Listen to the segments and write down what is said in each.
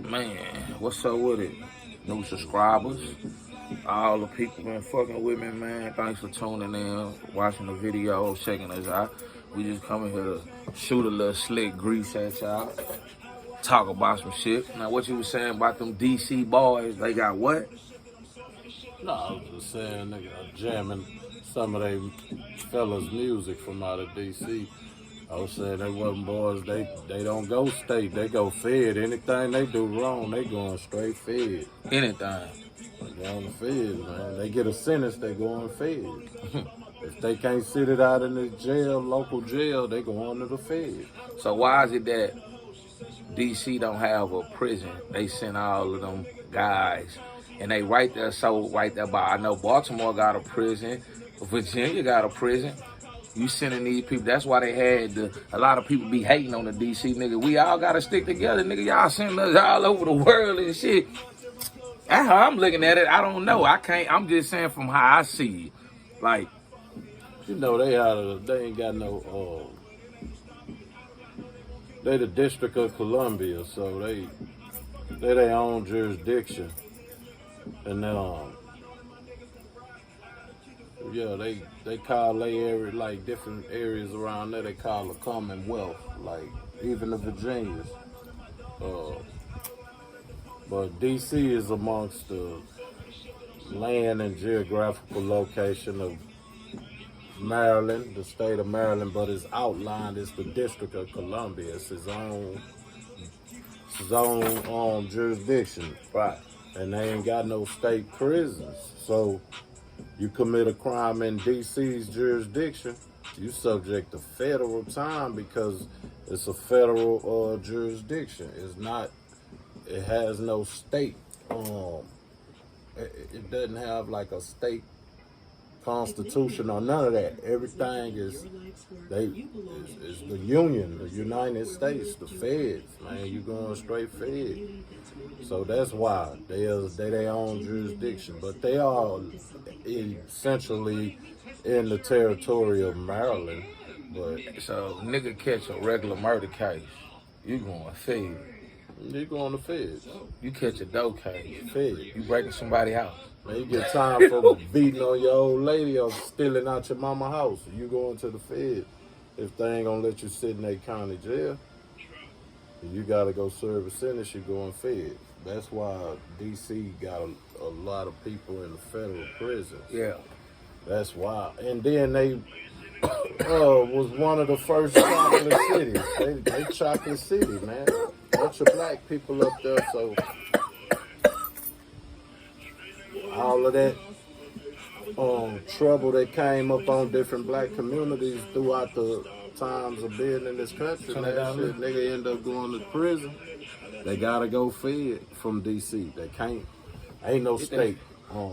Man, what's up with it? New subscribers, all the people been fucking with me, man. Thanks for tuning in, watching the video, checking us out. We just coming here to shoot a little slick grease at y'all, talk about some shit. Now, what you was saying about them DC boys? They got what? No, I was just saying, nigga, jamming some of they fellas' music from out of D.C. I was saying they wasn't boys, they don't go state, they go fed. Anything they do wrong, they going straight fed. Anything. They on the fed, man. They get a sentence, they going fed. If they can't sit it out in the jail, local jail, they go on to the fed. So why is it that DC don't have a prison? They send all of them guys, and they right there. So right there by, I know Baltimore got a prison, Virginia got a prison. You sending these people. That's why they had a lot of people be hating on the DC nigga. We all gotta stick together, nigga. Y'all sending us all over the world and shit. That's how I'm looking at it. I don't know. I can't. I'm just saying from how I see it. Like, You know, they ain't got no, they the District of Columbia, so they their own jurisdiction. And yeah, they call they area, like different areas around there, they call the Commonwealth, like even the Virginias. But DC is amongst the land and geographical location of Maryland, the state of Maryland, but it's outlined as the District of Columbia. It's his own jurisdiction. right. And they ain't got no state prisons. So you commit a crime in DC's jurisdiction, you subject to federal time because it's a federal jurisdiction. It has no state. It doesn't have like a state constitution or none of that. Everything is the Union, the United States, the feds, man. You going straight fed. So that's why they their own jurisdiction. But they are essentially in the territory of Maryland. But So nigga catch a regular murder case, you going fed. you going to feds. You catch a dope case, Fed. you breaking somebody house. Man, you get time for beating on your old lady or stealing out your mama house. You going to the fed. If they ain't gonna let you sit in that county jail, you gotta go serve a sentence, you going fed. That's why DC got a lot of people in the federal prisons. Yeah. That's why. And then they was one of the first chocolate cities. They chocolate city, man. Bunch of black people up there, so all of that trouble that came up on different black communities throughout the times of being in this country, man, shit, nigga end up going to prison. They gotta go fed from DC. They can't. Ain't no state.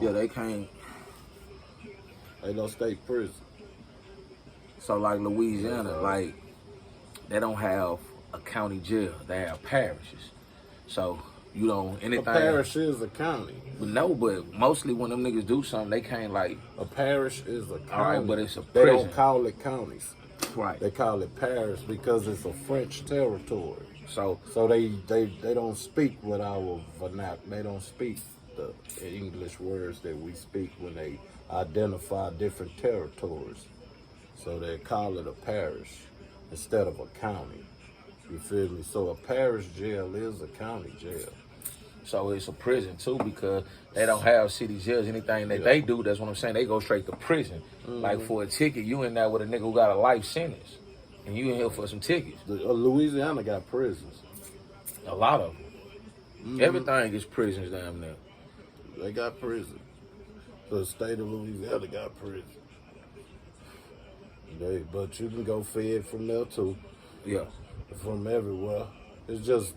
Yeah, they can't. Ain't no state prison. So like Louisiana, like they don't have a county jail. They have parishes. So you don't anything. A parish is a county. No, but mostly when them niggas do something, they can't like. A parish is a county. All right, but it's a They prison. don't call it counties. Right. They call it parish because it's a French territory. So they don't speak with our vernacular. They don't speak the English words that we speak when they identify different territories. So they call it a parish instead of a county. You feel me? So a parish jail is a county jail. So it's a prison too because they don't have city jails. Anything that they do, that's what I'm saying. They go straight to prison. Like for a ticket, you in there with a nigga who got a life sentence, and you in here for some tickets. Louisiana got prisons. A lot of them. Everything is prisons down there. They got prison. The state of Louisiana got prison. But you can go fed from there too. Yeah. From everywhere. It's just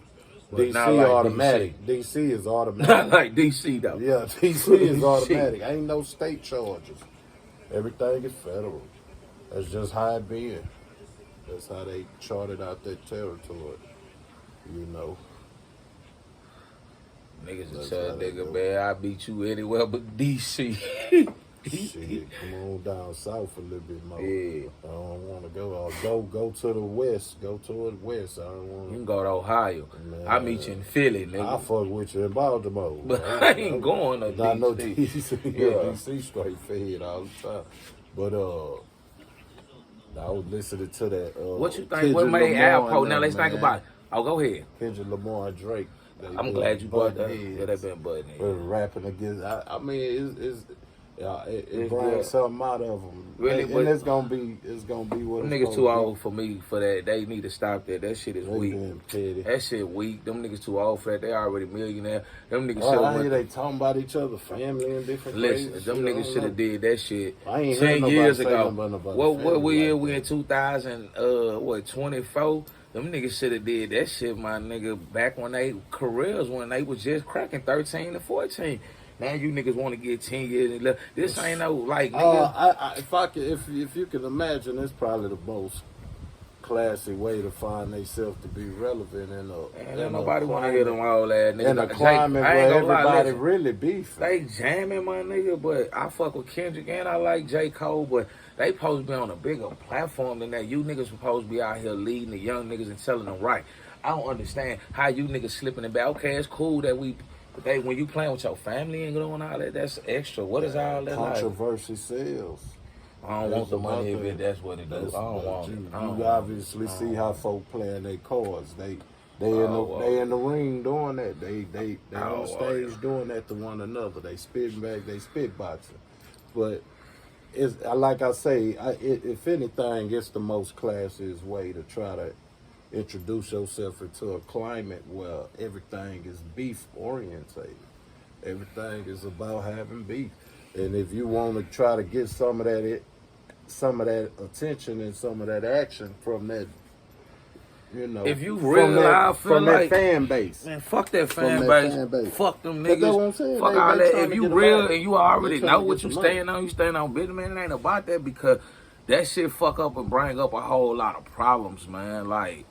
But DC not like automatic. DC is automatic. Not like DC though. Yeah, DC is automatic. Ain't no state charges. Everything is federal. That's just how it been. That's how they charted out that territory. You know. Niggas will That's tell a how they nigga, do. man, I beat you anywhere but DC. Shit, come on down south a little bit more. Yeah. I don't want to go to the west. Go toward the west. I don't want You to. can go to Ohio. Man, I meet you in Philly, nigga. I fuck with you in Baltimore. But I ain't going to Not no DC. DC. Yeah. DC straight fed all the time. But I was listening to that. What you think? Kendrick What made Lamar Alpo? and Now them, let's think man. about it. Oh, go ahead. Kendrick Lamar and Drake. I'm glad you brought that. Buttheads. Yeah, that been button. Rapping against. I mean, it It's brings good. something out of them. Really, and but- it's gonna be what Them it's niggas gonna too be. old for me for that. They need to stop that. That shit is They weak. being petty. That shit weak. Them niggas too old for that. They already millionaire. Them niggas Oh, should I hear have they talking about each other, family and different Listen, places. them Shit, I niggas don't should have know. did that shit I ain't heard 10 nobody years say ago. nothing about What family year like we that. in 2000? 24? Them niggas should have did that shit, my nigga. Back when they careers when they was just cracking 13 and 14. Now you niggas want to get 10 years and left. This ain't no like nigga. If you can imagine, it's probably the most classy way to find themselves to be relevant in a. Man, nobody want to hear them all ass niggas. In a Like, climate I ain't where gonna lie, everybody listen. really beefing. They jamming, my nigga, but I fuck with Kendrick and I like J. Cole, but they supposed to be on a bigger platform than that. You niggas supposed to be out here leading the young niggas and telling them right. I don't understand how you niggas slipping it back. Okay, it's cool that when you playing with your family and doing all that, that's extra. What is all that like? Controversy sells. I don't want the money if it, that's what it does. I don't want it. I don't You want obviously see how folk playing their cards. They in the ring doing that. They on stage doing that to one another. They spitting back. They spit boxing. But it's like I say, if anything, it's the most classiest way to try to introduce yourself into a climate where everything is beef orientated. Everything is about having beef. And if you want to try to get some of that attention and some of that action from that, you know, If you really, I feel from like that fan base. man, fuck that From fan that base. fan base. Fuck them But that's what I'm niggas. saying. Fuck They all trying that. If to you get real about it. and you already They know trying what to you get the stand on, you stand on business, man. It ain't about that because that shit fuck up and bring up a whole lot of problems, man. Like,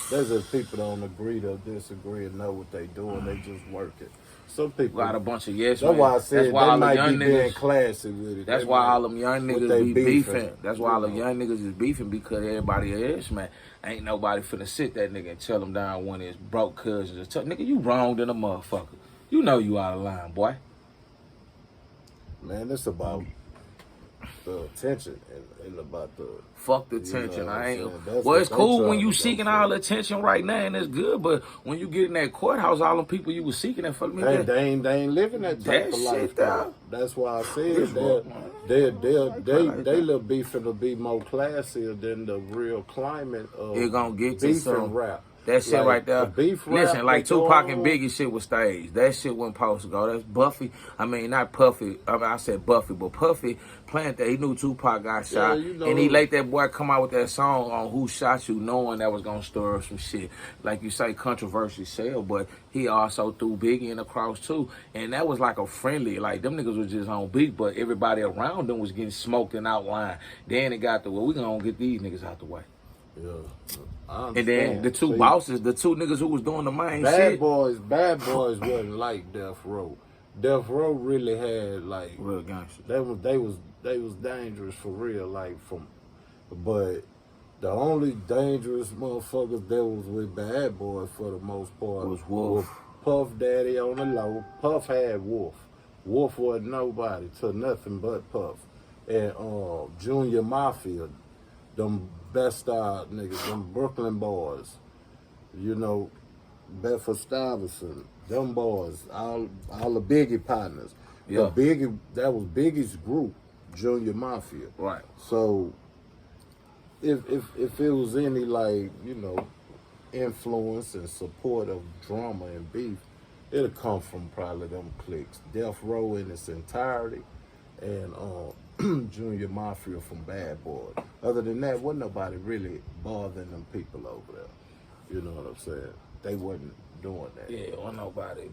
There's if people don't agree to disagree and know what they doing, they just work it. Some people got a bunch of yes That's men. why I said That's why they all the might young be being niggas. classy with it. That's They why might- all them young what niggas they be beefing. beefing. That's why all them You know. young niggas is beefing because everybody is, man. Ain't nobody finna sit that nigga and tell him down when his broke cousins. Nigga, you wrong than a motherfucker. You know you out of line, boy. Man, it's about the attention and about the. Fuck the You know attention. what I I'm ain't. saying? That's Well, what it's they cool trying when to you go seeking for. all the attention right now, and it's good. But when you get in that courthouse, all them people you was seeking that for me, They ain't living that type That of shit, lifestyle. That's why I said This world, they that. little beefing to be more classier than the real climate of it gonna get to beef some and rap. That shit Like, right there. the beef rap Listen, like that go Tupac and on- Biggie shit was staged. That shit wasn't supposed to go. That's Buffy. I mean, not Puffy. I said Buffy, but Puffy planned that. He knew Tupac got shot. you know. And he let that boy come out with that song on Who Shot You, knowing that was going to stir up some shit. Like you say, controversy sell, but he also threw Biggie in the cross too. And that was like a friendly, like them niggas was just on beat, but everybody around them was getting smoked and outlined. Then it got the, well, we going to get these niggas out the way. Yeah. And then the two bosses, the two niggas who was doing the main Bad shit. Boys wasn't like Death Row. Death Row really had like Real gangster. they was dangerous for real, but the only dangerous motherfuckers that was with Bad Boys for the most part Was Wolf. Puff Daddy on the low. Puff had Wolf. Wolf wasn't nobody to nothing but Puff. And Junior Mafia, them best niggas, them Brooklyn boys, you know, Bedford Stuyvesant, them boys, all the Biggie partners. Yeah. That was Biggie's group, Junior Mafia. Right. So if it was any like, you know, influence and support of drama and beef, it'll come from probably them cliques. Death Row in its entirety and Junior Mafia from Bad Boys. Other than that, wasn't nobody really bothering them people over there. You know what I'm saying? They wasn't doing that. Yeah, wasn't nobody,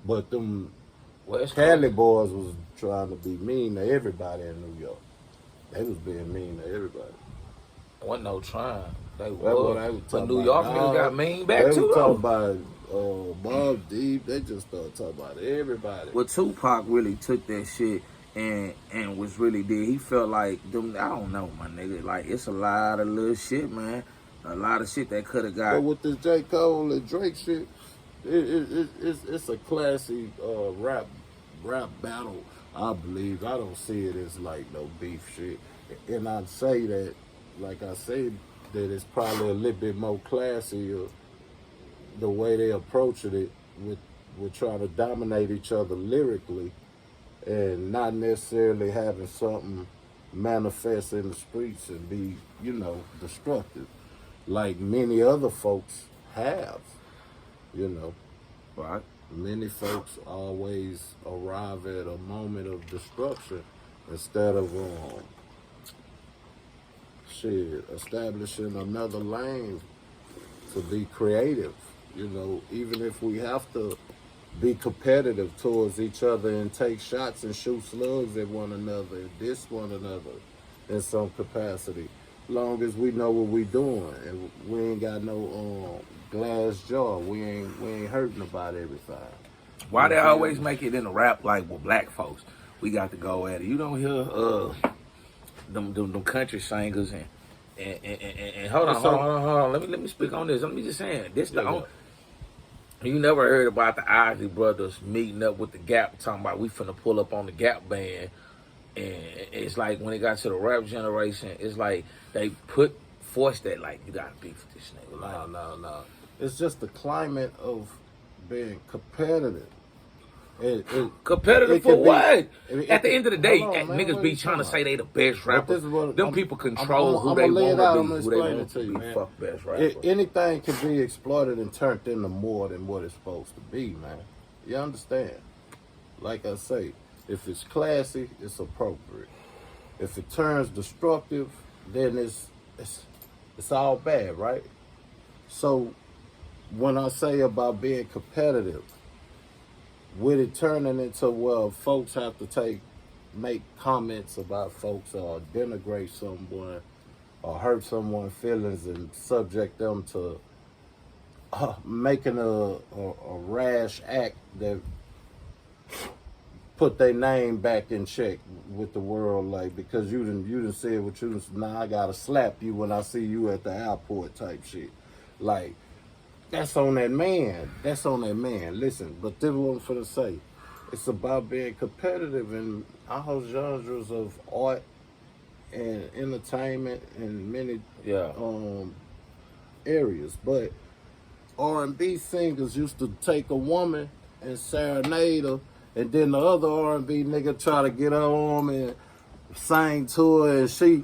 But them well, it's Cali boys was trying to be mean to everybody in New York. They was being mean to everybody. wasn't no trying. They That's what was. they was But talking New about. York niggas got mean back They too, was talking though. about Bob Deep. They just started talking about everybody. Well, Tupac really took that shit and was really did. He felt like them. I don't know, my nigga. Like it's a lot of little shit, man. A lot of shit that could have But got. with this J. Cole and Drake shit, it's a classy rap battle. I believe. I don't see it as like no beef shit. And I'd say that, like I said, that it's probably a little bit more classy the way they approaching it with trying to dominate each other lyrically and not necessarily having something manifest in the streets and be, destructive like many other folks have, you know. Right. Many folks always arrive at a moment of destruction instead of establishing another lane to be creative. You know, even if we have to be competitive towards each other and take shots and shoot slugs at one another and diss one another in some capacity, long as we know what we doing and we ain't got no glass jaw, we ain't hurting about everything. Why they always make it in a rap like with black folks? We got to go at it. You don't hear them country singers and hold on. Let me speak on this. Let me just say this. You never heard about the Isley brothers meeting up with the Gap, talking about we finna pull up on the Gap band, and it's like when it got to the rap generation, it's like they forced that like you gotta beef with this nigga. Like, No. It's just the climate of being competitive. Competitive for what? At the end of the day, man, niggas be trying to say they the best rappers. Them people I'm control who they gonna lay it out, want I'm to be. Who gonna they explain want it to you, to be. man. Fuck best rapper. Anything can be exploited and turned into more than what it's supposed to be, man. You understand? Like I say, if it's classy, it's appropriate. If it turns destructive, then it's all bad, right? So when I say about being competitive, with it turning into, well, folks have to make comments about folks or denigrate someone or hurt someone's feelings and subject them to making a rash act that put their name back in check with the world, like, because you didn't say what you done, now I gotta slap you when I see you at the airport type shit. Like, that's on that man. Listen, but this is what I'm finna say. It's about being competitive in all genres of art and entertainment in many areas. But R&B singers used to take a woman and serenade her, and then the other R&B nigga try to get her on and sing to her, and she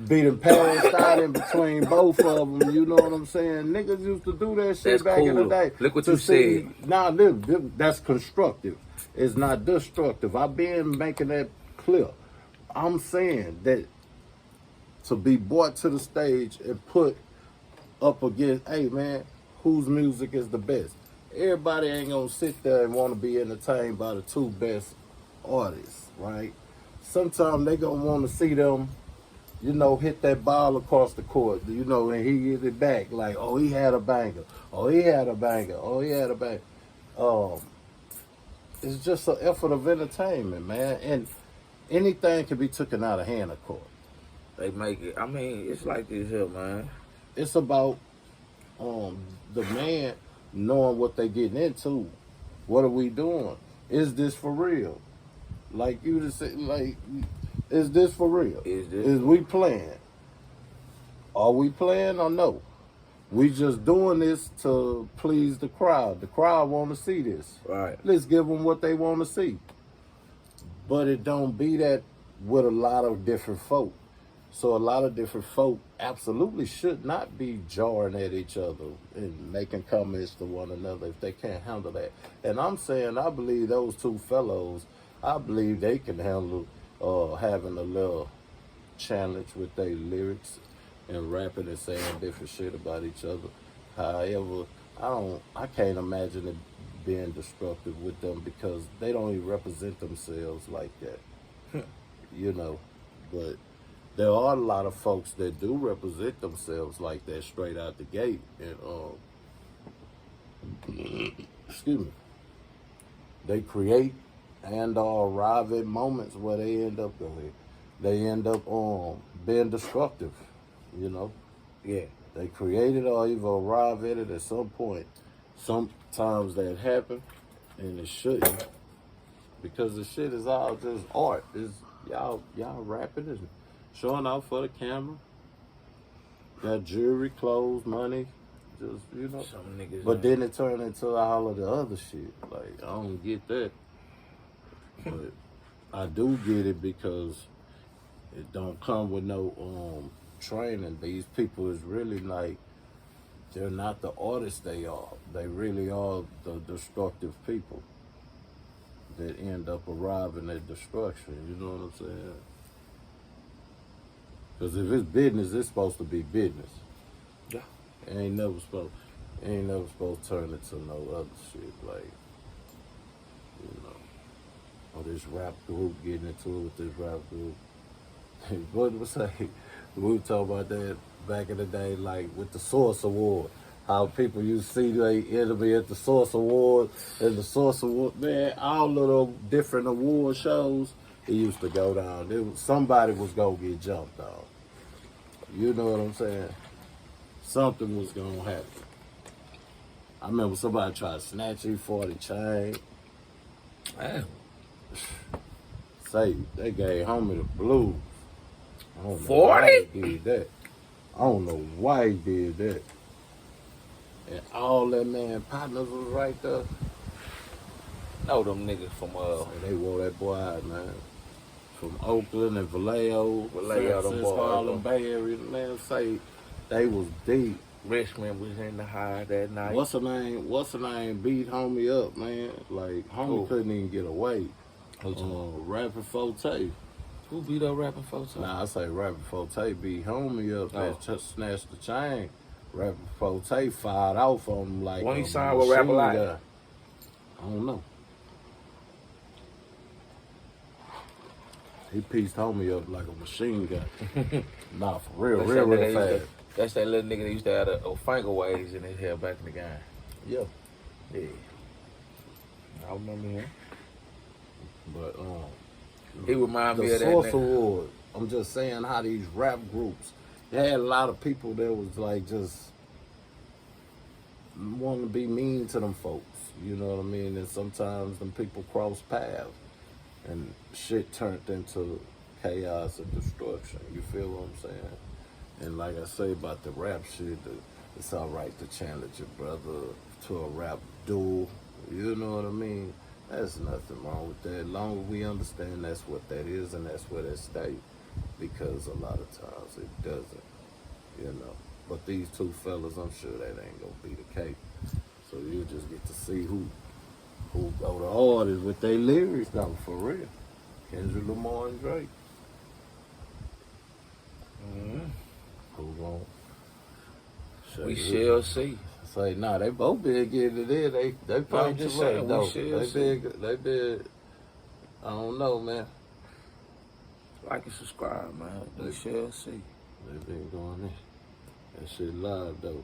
be the passed out in between both of them. You know what I'm saying? Niggas used to do that shit That's back in the cool. day. Look what you said. Nah, that's constructive. It's not destructive. I've been making that clear. I'm saying that to be brought to the stage and put up against, hey man, whose music is the best? Everybody ain't gonna sit there and want to be entertained by the two best artists, right? Sometimes they gonna want to see them, hit that ball across the court, and he hit it back like, oh, he had a banger. It's just an effort of entertainment, man. And anything can be taken out of hand, of course. They make it. I mean, it's like this here, man. It's about the man knowing what they getting into. What are we doing? Is this for real? Like you just said, like, is this for real? Is we playing? Are we playing or no? We just doing this to please the crowd. The crowd want to see this. Right. Let's give them what they want to see. But it don't be that with a lot of different folk. So a lot of different folk absolutely should not be jarring at each other and making comments to one another if they can't handle that. And I'm saying, I believe those two fellows, I believe they can handle having a little challenge with their lyrics and rapping and saying different shit about each other. However, I can't imagine it being destructive with them because they don't even represent themselves like that. But there are a lot of folks that do represent themselves like that straight out the gate. And excuse me. They create and arrive at moments where they end up being destructive. You know, Yeah. they create it or even arrive at it at some point. Sometimes that happen, and it shouldn't, because the shit is all just art. It's y'all rapping and showing off for the camera. Got jewelry, clothes, money, just Some niggas. But then it turned into all of the other shit. Like, I don't get that. But I do get it because it don't come with no training. These people is really like, they're not the artists they are. They really are the destructive people that end up arriving at destruction. You know what I'm saying? Because if it's business, it's supposed to be business. Yeah. It ain't never supposed to turn into no other shit, like, or this rap group getting into it with this rap group. What was say? We were talking about that back in the day, like with the Source Award. How people used to see their enemy at the Source Award and the Source Award. Man, all of those different award shows, it used to go down. Somebody was gonna get jumped on. You know what I'm saying? Something was gonna happen. I remember somebody tried to snatch E40 chain. Damn. Say they gave homie the blues. I don't know 40? why he did that. I don't know why he did that. And all that man partners was right there. Know them niggas from And they wore that boy out, man. From Oakland and Vallejo, Vallejo, them boys, Harlem Bay Area, man. Say they was deep. Richmond was in the high that night. What's her name? Beat homie up, man. Like homie couldn't even get away. Rapping Forte. Who beat up Rapping Forte? Nah, I say Rapping Forte beat homie up and just snatched the chain. Rapping Forte fired off on him like when he a signed with Rap machine Alive? gun. I don't know. He pieced homie up like a machine gun. Nah, for real fast. That's that little nigga that used to have a finger waves in his hair back in the game. Yeah. Yeah. I remember him. But He remind me the of that Source nigga. Award. I'm just saying how these rap groups, they had a lot of people that was like just wanting to be mean to them folks. You know what I mean? And sometimes them people cross paths and shit turned into chaos and destruction. You feel what I'm saying? And like I say about the rap shit, it's all right to challenge your brother to a rap duel. You know what I mean? There's nothing wrong with that. As long as we understand that's what that is and that's where that stay. Because a lot of times it doesn't, you know. But these two fellas, I'm sure that ain't gonna be the case. So you just get to see who go the hardest with their lyrics though, for real. Kendrick Lamar and Drake. Mm-hmm. Who gon' We shall see. Say, nah, they both been getting it in. They probably just just saying, though. we shall see. They been, I don't know, man. Like and subscribe, man. We shall see. They been going in. That shit live though.